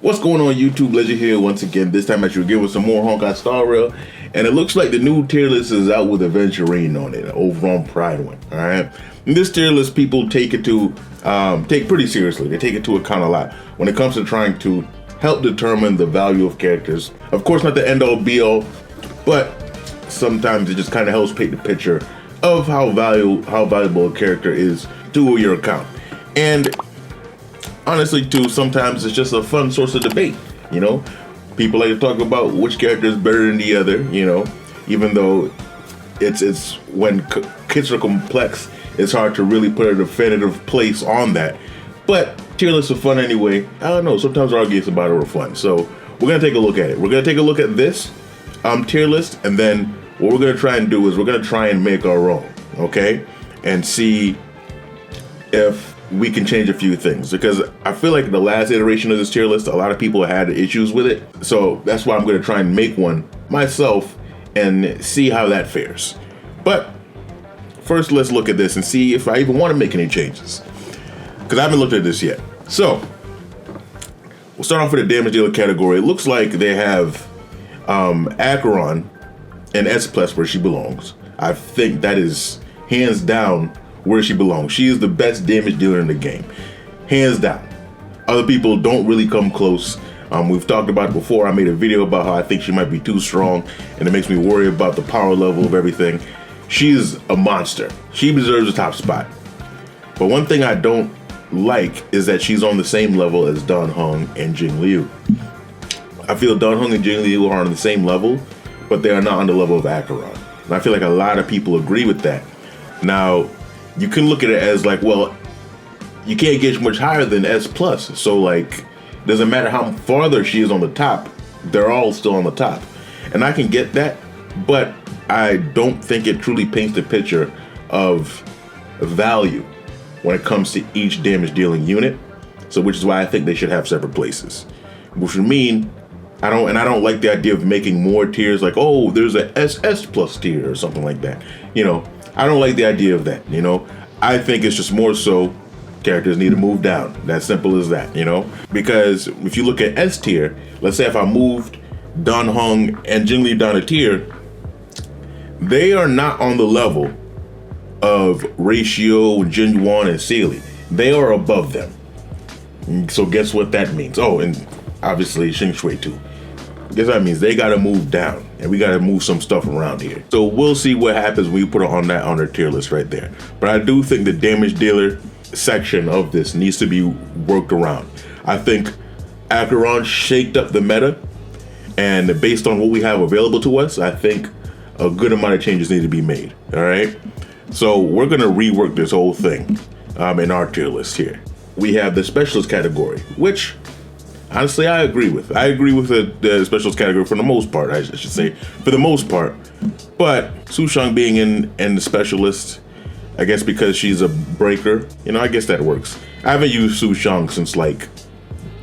What's going on YouTube? Ledger here once again, this time I should give with some more Honkai Star Rail. And it looks like the new tier list is out with Aventurine on it, over on Pride one, alright? And this tier list people take pretty seriously. They take it to account a lot when it comes to trying to help determine the value of characters. Of course, not the end all be all, but sometimes it just kind of helps paint the picture of how valuable a character is to your account. And honestly too, sometimes it's just a fun source of debate, you know? People like to talk about which character is better than the other, you know? Even though it's when kits are complex, it's hard to really put a definitive place on that. But tier lists are fun anyway. I don't know, sometimes arguments about it are fun. So we're gonna take a look at it. We're gonna take a look at this tier list, and then what we're gonna try and do is we're gonna try and make our own, okay? And see if we can change a few things, because I feel like the last iteration of this tier list, a lot of people had issues with it. So that's why I'm going to try and make one myself and see how that fares. But first, let's look at this and see if I even want to make any changes, because I haven't looked at this yet. So we'll start off with the damage dealer category. It looks like they have Acheron and S+ where she belongs. I think that is hands down where she belongs. She is the best damage dealer in the game, hands down. Other people don't really come close. We've talked about it before. I made a video about how I think she might be too strong, and it makes me worry about the power level of everything. She's a monster. She deserves a top spot. But one thing I don't like is that she's on the same level as Dan Heng and Jing Liu. I feel Dan Heng and Jing Liu are on the same level, but they are not on the level of Acheron. And I feel like a lot of people agree with that. Now, you can look at it as like, well, you can't get much higher than S+. So like, doesn't matter how farther she is on the top, they're all still on the top. And I can get that, but I don't think it truly paints the picture of value when it comes to each damage dealing unit. So which is why I think they should have separate places. Which would mean, I don't like the idea of making more tiers like, oh, there's a SS+ tier or something like that. You know, I don't like the idea of that, you know? I think it's just more so characters need to move down. That simple as that, you know? Because if you look at S tier, let's say if I moved Dan Heng and Jing Liu down a tier, they are not on the level of Ratio, Jin Yuan, and Sealy. They are above them. So guess what that means? Oh, and obviously Xing Shui too. Guess that means they gotta move down, and we gotta move some stuff around here. So we'll see what happens when we put it on our tier list right there. But I do think the damage dealer section of this needs to be worked around. I think Acheron shaked up the meta, and based on what we have available to us, I think a good amount of changes need to be made. All right. So we're gonna rework this whole thing in our tier list here. We have the specialist category, which honestly, I agree with. I agree with the specialist category for the most part, I should say, for the most part. But Su Shang being in the specialist, I guess because she's a breaker, you know, I guess that works. I haven't used Su Shang since like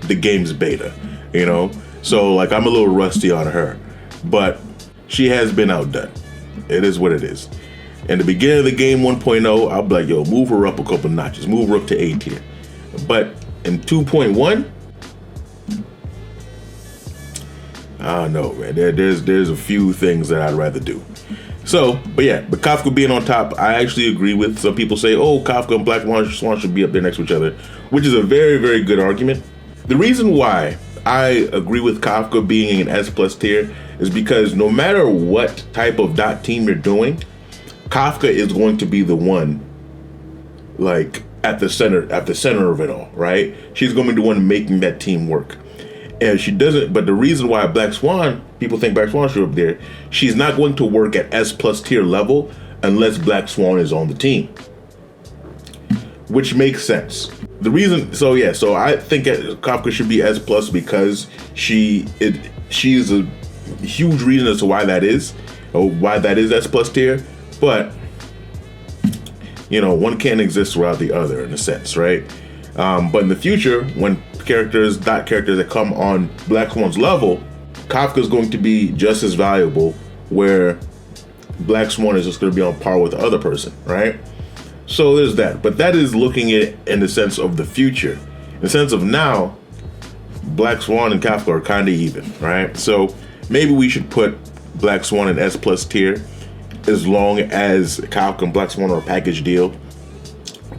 the game's beta, you know? So like I'm a little rusty on her, but she has been outdone. It is what it is. In the beginning of the game 1.0, I'll be like, yo, move her up a couple notches, move her up to A tier. But in 2.1, I don't know, man. There's a few things that I'd rather do. So, but Kafka being on top, I actually agree with. Some people say, oh, Kafka and Black Swan should be up there next to each other, which is a very, very good argument. The reason why I agree with Kafka being an S+ tier is because no matter what type of dot team you're doing, Kafka is going to be the one, like at the center of it all, right? She's going to be the one making that team work. And she doesn't, but the reason why Black Swan, people think Black Swan should be up there, she's not going to work at S+ tier level unless Black Swan is on the team. Which makes sense. The reason, so I think Kafka should be S+ because she is a huge reason as to why that is, or why that is S+ tier, but you know, one can't exist without the other in a sense, right? But in the future, when dot characters that come on Black Swan's level, Kafka is going to be just as valuable, where Black Swan is just going to be on par with the other person, right? So there's that. But that is looking at it in the sense of the future. In the sense of now, Black Swan and Kafka are kind of even, right? So maybe we should put Black Swan in S plus tier, as long as Kafka and Black Swan are a package deal.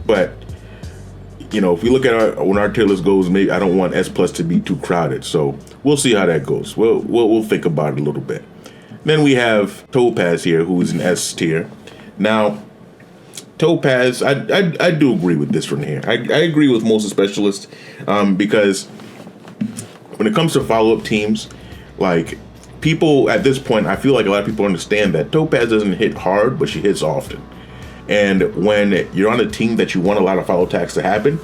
But you know, if we look at when our tier list goes, maybe I don't want S plus to be too crowded. So we'll see how that goes. We'll think about it a little bit. Then we have Topaz here, who is an S tier. Now, Topaz, I do agree with this one here. I agree with most of the specialists, because when it comes to follow-up teams, like, people at this point, I feel like a lot of people understand that Topaz doesn't hit hard, but she hits often. And when you're on a team that you want a lot of follow attacks to happen,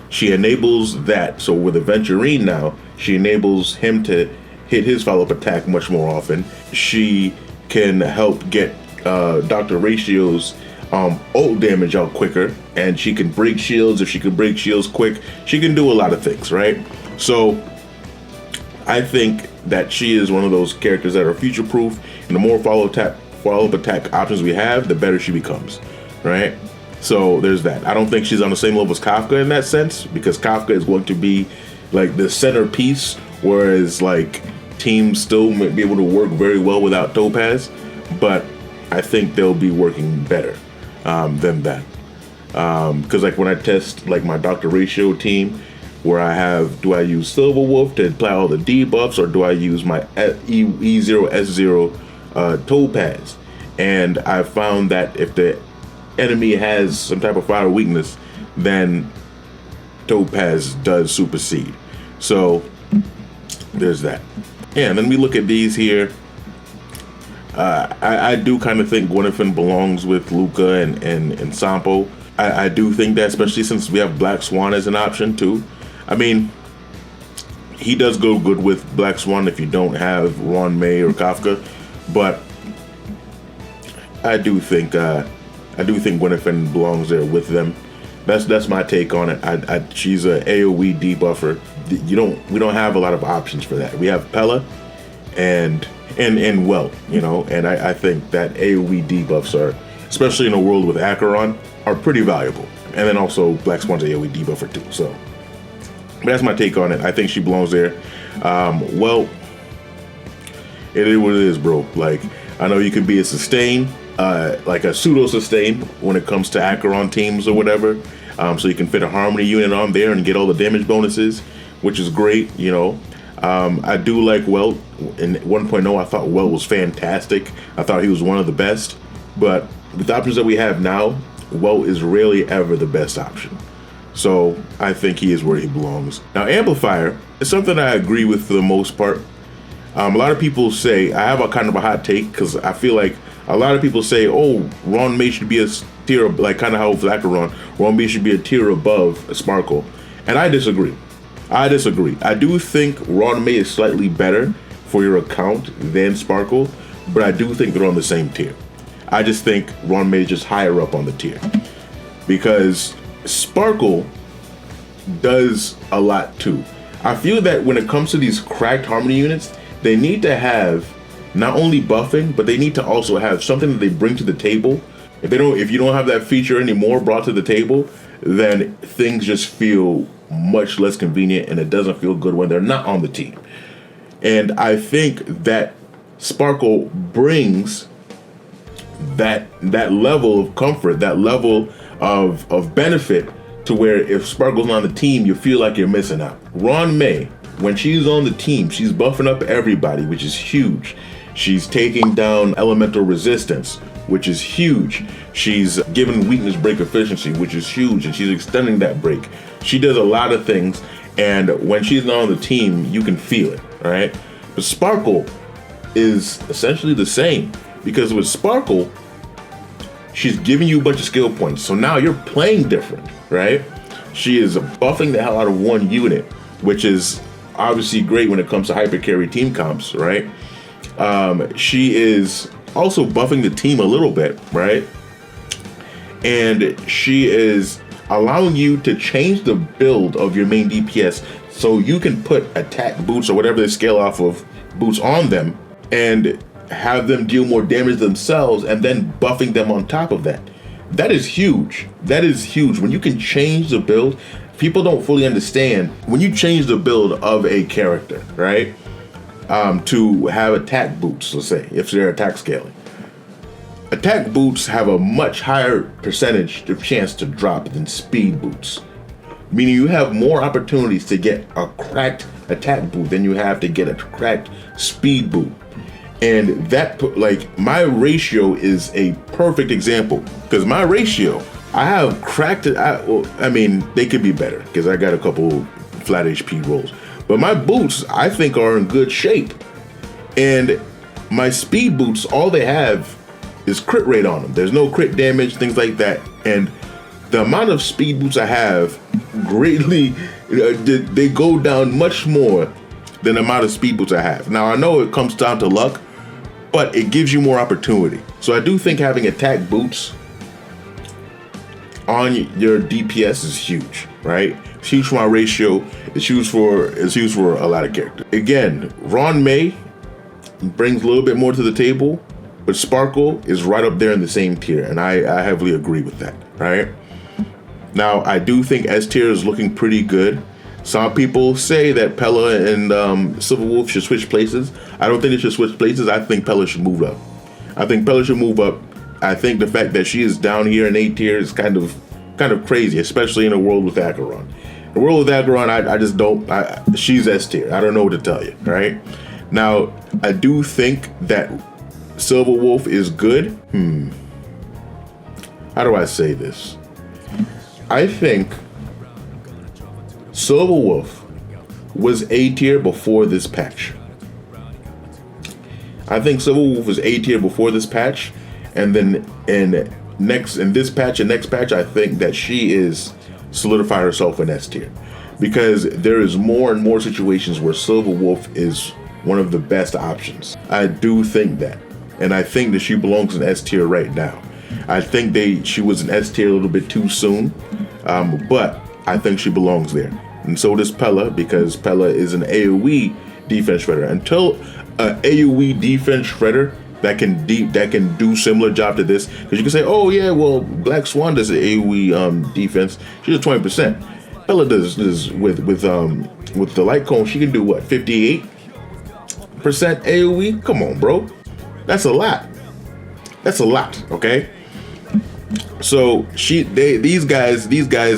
she enables that. So with Aventurine now, she enables him to hit his follow-up attack much more often. She can help get Dr. Ratio's ult damage out quicker, and she can break shields. If she can break shields quick, she can do a lot of things, right? So I think that she is one of those characters that are future-proof, and the more follow-up attack options we have, the better she becomes, right? So there's that. I don't think she's on the same level as Kafka in that sense, because Kafka is going to be like the centerpiece, whereas like teams still may be able to work very well without Topaz, but I think they'll be working better than that. Because like when I test like my Dr. Ratio team, where I have, do I use Silver Wolf to apply all the debuffs, or do I use my E0 S0 Topaz? And I found that if the enemy has some type of fire weakness, then Topaz does supersede. So there's that. Yeah, and then we look at these here. I do kind of think Gwyneth belongs with Luca and Sampo. I do think that, especially since we have Black Swan as an option too. I mean, he does go good with Black Swan if you don't have Ron May or Kafka, but I do think Gwyneth belongs there with them. That's my take on it. She's a AoE debuffer. We don't have a lot of options for that. We have Pella and Well, you know, and I think that AoE debuffs are, especially in a world with Acheron, are pretty valuable. And then also Black Swan's AoE debuffer too. So that's my take on it. I think she belongs there. Well, it is what it is, bro. Like, I know you can be a sustain, like a pseudo sustain when it comes to Acheron teams or whatever. So you can fit a Harmony unit on there and get all the damage bonuses, which is great, you know. I do like Well. In 1.0, I thought Well was fantastic. I thought he was one of the best. But with the options that we have now, Well is rarely ever the best option. So I think he is where he belongs. Now, Amplifier is something I agree with for the most part. A lot of people say, I have a kind of a hot take, because I feel like a lot of people say, oh, Ron May should be a tier, like kind of how with Acheron, Ron May should be a tier above Sparkle. And I disagree. I do think Ron May is slightly better for your account than Sparkle, but I do think they're on the same tier. I just think Ron May is just higher up on the tier, because Sparkle does a lot too. I feel that when it comes to these cracked Harmony units, they need to have not only buffing, but they need to also have something that they bring to the table. If you don't have that feature anymore brought to the table, then things just feel much less convenient, and it doesn't feel good when they're not on the team. And I think that Sparkle brings that level of comfort, that level of benefit, to where if Sparkle's not on the team, you feel like you're missing out. Ron May, when she's on the team, she's buffing up everybody, which is huge. She's taking down elemental resistance, which is huge. She's giving weakness break efficiency, which is huge, and she's extending that break. She does a lot of things, and when she's not on the team, you can feel it, all right? But Sparkle is essentially the same, because with Sparkle, she's giving you a bunch of skill points, so now you're playing different, right? She is buffing the hell out of one unit, which is obviously great when it comes to hyper carry team comps, right? She is also buffing the team a little bit, right? And she is allowing you to change the build of your main DPS, so you can put attack boots or whatever they scale off of boots on them and have them deal more damage themselves, and then buffing them on top of that. That is huge. That is huge. When you can change the build people don't fully understand when you change the build of a character, right? To have attack boots, let's say, if they're attack scaling. Attack boots have a much higher percentage of chance to drop than speed boots. Meaning you have more opportunities to get a cracked attack boot than you have to get a cracked speed boot. And that, like, my ratio is a perfect example. Because my ratio, I have cracked it. I mean, they could be better because I got a couple flat HP rolls. But my boots, I think, are in good shape. And my speed boots, all they have is crit rate on them. There's no crit damage, things like that. And the amount of speed boots I have greatly, they go down much more than the amount of speed boots I have. Now, I know it comes down to luck, but it gives you more opportunity. So I do think having attack boots on your DPS is huge, right? It's huge for my ratio. It's huge for a lot of characters. Again, Ron May brings a little bit more to the table, but Sparkle is right up there in the same tier, and I heavily agree with that, right? Now, I do think S tier is looking pretty good. Some people say that Pella and Silverwolf should switch places. I don't think they should switch places. I think Pella should move up. I think the fact that she is down here in A tier is kind of crazy, especially in a world with Acheron. The world with Acheron, I just don't. She's S tier. I don't know what to tell you, right? Now, I do think that Silverwolf is good. How do I say this? I think Silverwolf was A tier before this patch. I think Silverwolf was A tier before this patch, and then in this patch and next patch, I think that she is solidified herself in S tier, because there is more and more situations where Silverwolf is one of the best options. I do think that, and I think that she belongs in S tier right now. I think she was in S tier a little bit too soon, but I think she belongs there. And so does Pella, because Pella is an AoE defense shredder. Until an AoE defense shredder that can do similar job to this, because you can say, oh yeah, well, Black Swan does an AoE defense. She does 20%. Pella does with the light cone. She can do what, 58% AoE? Come on, bro. That's a lot. That's a lot. Okay. So these guys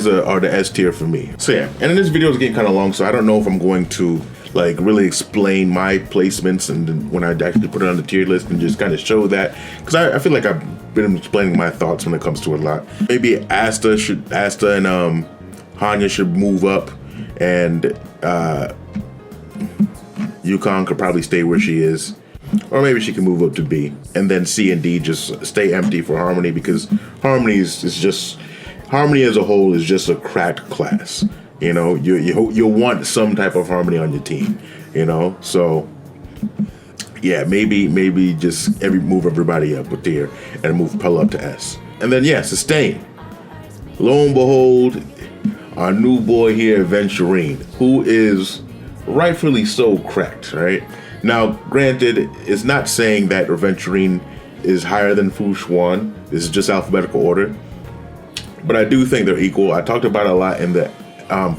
are the S tier for me. So yeah, and this video is getting kind of long, so I don't know if I'm going to like really explain my placements and then when I actually put it on the tier list and just kind of show that, because I feel like I've been explaining my thoughts when it comes to it a lot. Maybe Asta and Hanya should move up, and Yukon could probably stay where she is. Or maybe she can move up to B, and then C and D just stay empty for Harmony, because Harmony Harmony as a whole is just a cracked class. You know, you'll want some type of Harmony on your team. You know, so yeah, maybe just move everybody up with tier and move Pella up to S, and then yeah, sustain. Lo and behold, our new boy here, Aventurine, who is rightfully so cracked, right? Now, granted, it's not saying that Aventurine is higher than Fu Xuan. This is just alphabetical order. But I do think they're equal. I talked about it a lot in the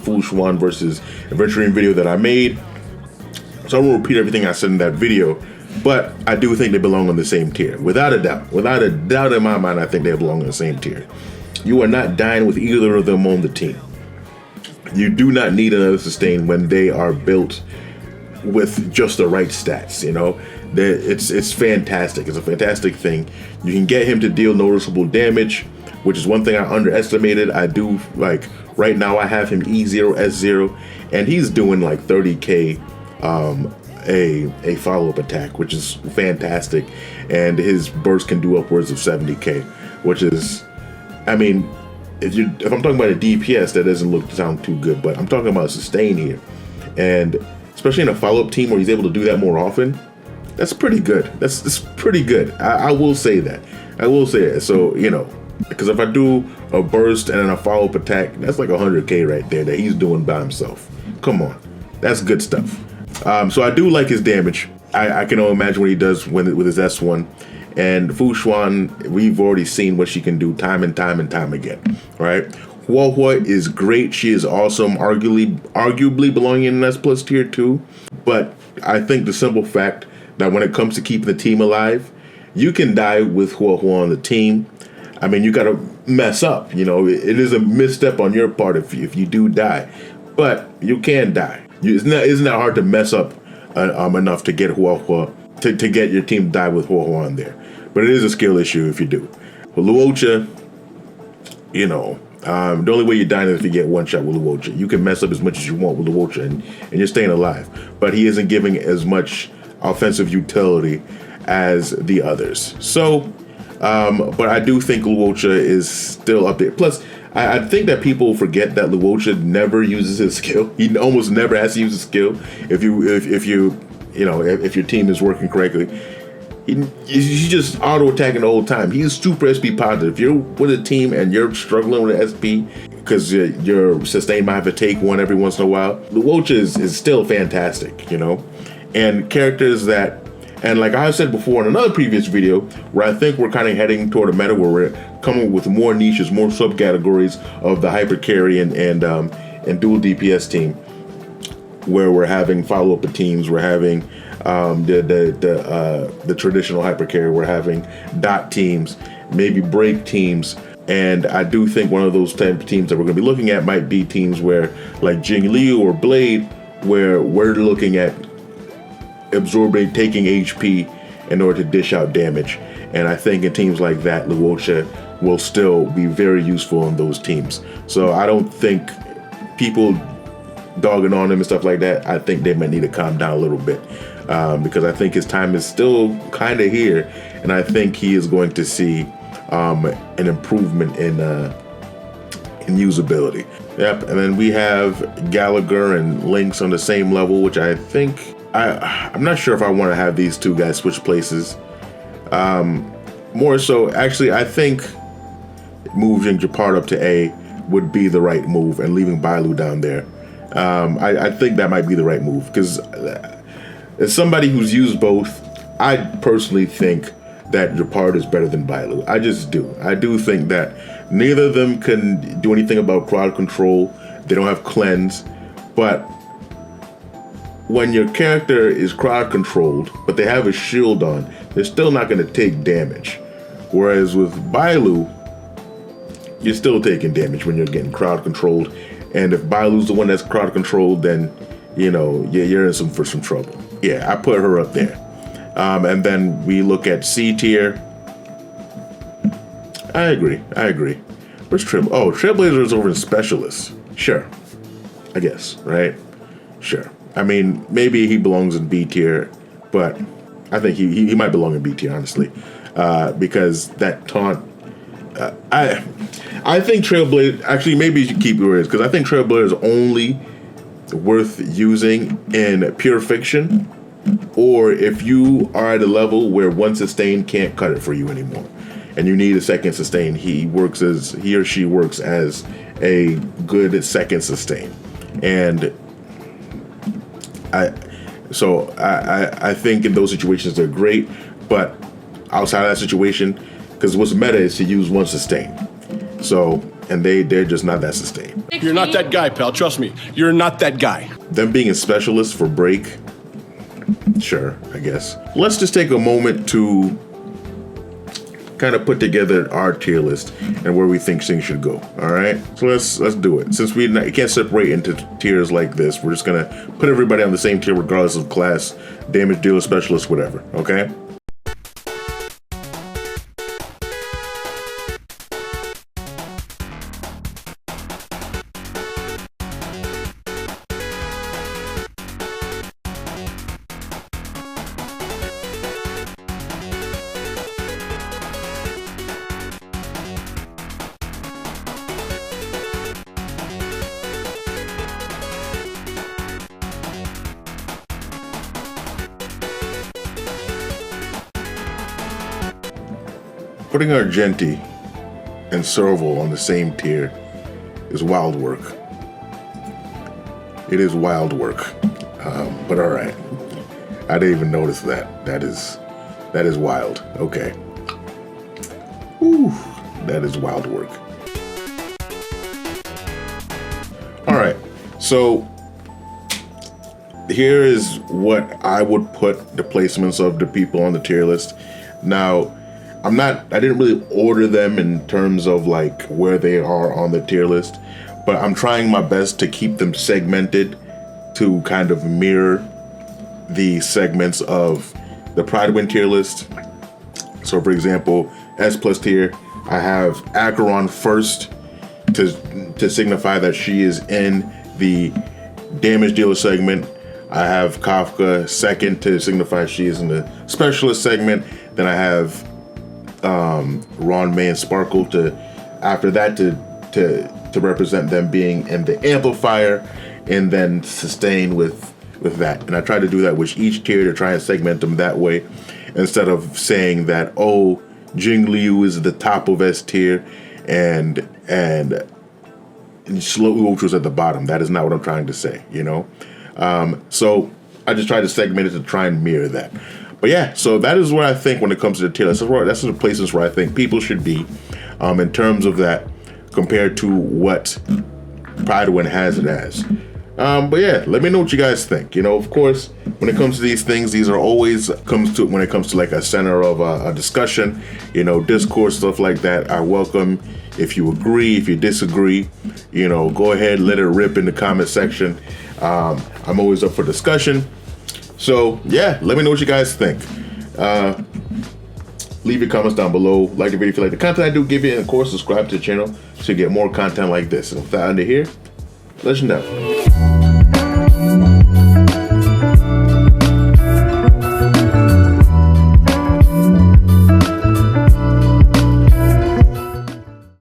Fu Xuan versus Aventurine video that I made. So I won't repeat everything I said in that video. But I do think they belong on the same tier. Without a doubt. Without a doubt in my mind, I think they belong on the same tier. You are not dying with either of them on the team. You do not need another sustain when they are built with just the right stats. You know, it's fantastic. It's a fantastic thing. You can get him to deal noticeable damage, which is one thing I underestimated. I do, like, right now I have him E0, S0, and he's doing like 30k a follow-up attack, which is fantastic, and his burst can do upwards of 70k, which is, I mean, if I'm talking about a DPS, that doesn't sound too good, but I'm talking about sustain here, and especially in a follow-up team where he's able to do that more often, that's pretty good. That's pretty good. I will say that. I will say that. So, you know, because if I do a burst and then a follow-up attack, that's like 100k right there that he's doing by himself. Come on. That's good stuff. So I do like his damage. I can only imagine what he does with his S1. And Fu Xuan, we've already seen what she can do time and time again, right? Huahua is great. She is awesome, arguably belonging in an S plus tier too. But I think the simple fact that when it comes to keeping the team alive, you can die with Huahua on the team. I mean, you got to mess up. You know, it is a misstep on your part if you do die, but you can die. Isn't that hard to mess up enough to get Huahua to get your team to die with Huahua on there? But it is a skill issue if you do. With Luocha, you know, the only way you die is if you get one shot with Luocha. You can mess up as much as you want with Luocha and you're staying alive. But he isn't giving as much offensive utility as the others. So, but I do think Luocha is still up there. Plus, I think that people forget that Luocha never uses his skill. He almost never has to use his skill if your team is working correctly. He's just auto-attacking the whole time. He's super SP positive. If you're with a team and you're struggling with SP because your sustain might have to take one every once in a while, Luocha is still fantastic, you know? And characters that, and like I said before in another previous video, where I think we're kind of heading toward a meta where we're coming with more niches, more subcategories of the hyper carry and dual DPS team, where we're having follow-up of teams, we're having the traditional hyper carry, we're having dot teams, maybe break teams. And I do think one of those type of teams that we're going to be looking at might be teams where, like Jing Liu or Blade, where we're looking at absorbing, taking HP in order to dish out damage. And I think in teams like that, Luocha will still be very useful in those teams. So I don't think people dogging on him and stuff like that, I think they might need to calm down a little bit, because I think his time is still kind of here, and I think he is going to see an improvement in usability. Yep, and then we have Gallagher and Lynx on the same level, which I think I'm not sure if I want to have these two guys switch places. More so, actually, I think moving Japard up to A would be the right move, and leaving Bailu down there. I think that might be the right move, because as somebody who's used both, I personally think that Japard is better than Bailu. I just do. I do think that neither of them can do anything about crowd control. They don't have cleanse, but when your character is crowd controlled, but they have a shield on, they're still not going to take damage. Whereas with Bailu, you're still taking damage when you're getting crowd controlled. And if Bailu's the one that's crowd controlled, then, you know, you're in for some trouble. Yeah, I put her up there. And then we look at C tier. I agree. Where's Trailblazer is over in Specialist. Sure. I guess, right? Sure. I mean, maybe he belongs in B tier, but I think he might belong in B tier, honestly. Because that taunt, I think Trailblazer, actually maybe you should keep your words, because I think Trailblazer is only worth using in pure fiction, or if you are at a level where one sustain can't cut it for you anymore, and you need a second sustain. He or she works as a good second sustain. And I think in those situations they're great, but outside of that situation, because what's meta is to use one sustain. So, and they're just not that sustain. You're not that guy, pal. Trust me. You're not that guy. Them being a specialist for break, sure, I guess. Let's just take a moment to kind of put together our tier list and where we think things should go. All right, so let's do it. Since we can't separate into tiers like this, we're just gonna put everybody on the same tier regardless of class, damage dealer, specialist, whatever. Okay. Putting Argenti and Serval on the same tier is wild work. It is wild work, but all right. I didn't even notice that. That is wild. Okay. Whew, that is wild work. All right, so here is what I would put the placements of the people on the tier list. Now, I didn't really order them in terms of like where they are on the tier list, but I'm trying my best to keep them segmented to kind of mirror the segments of the Pride tier list. So for example, S+ tier, I have Acheron first to signify that she is in the damage dealer segment. I have Kafka second to signify she is in the specialist segment. Then I have Ron, May, and Sparkle after that to represent them being in the Amplifier, and then sustain with that. And I try to do that with each tier to try and segment them that way, instead of saying that, oh, Jing Liu is the top of S tier and Slow Ultra's at the bottom. That is not what I'm trying to say, you know? So I just try to segment it to try and mirror that. But yeah, so that is what I think when it comes to the tier list. That's the places where I think people should be in terms of that, compared to what Pride has it as. But yeah, let me know what you guys think. You know, of course, when it comes to these things, these are always when it comes to like a center of a discussion, you know, discourse, stuff like that. I welcome if you agree, if you disagree, you know, go ahead, let it rip in the comment section. I'm always up for discussion. So yeah, let me know what you guys think. Leave your comments down below. Like the video if you like the content I do give you, and of course subscribe to the channel so you get more content like this. And with that under here, legend out.